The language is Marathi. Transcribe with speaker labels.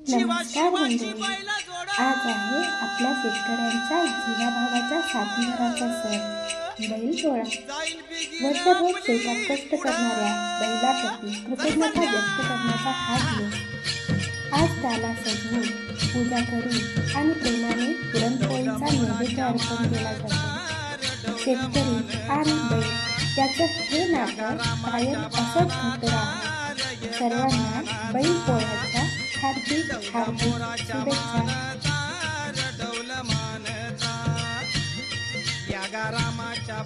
Speaker 1: नमस्कार मंडळी. आज आहे आपल्या शेतकऱ्यांच्या जीवाभावाचा साथीदाराचा सण बैलपोळा. वर्षभर शेतात कष्ट करणाऱ्या बैलाप्रती कृतज्ञता व्यक्त करण्याचा हा दिवस. आज त्याला सजवून पूजा करून आणि प्रेमाने पुरणपोळीचा नैवेद्य अर्पण केला जातो. शेतकरी आणि बैल याचं हे नातं कायम असंच घट्ट राहतं. सर्वांना बैलपोळ्याच्या हार्दिक शुभेच्छा.
Speaker 2: या रामाच्या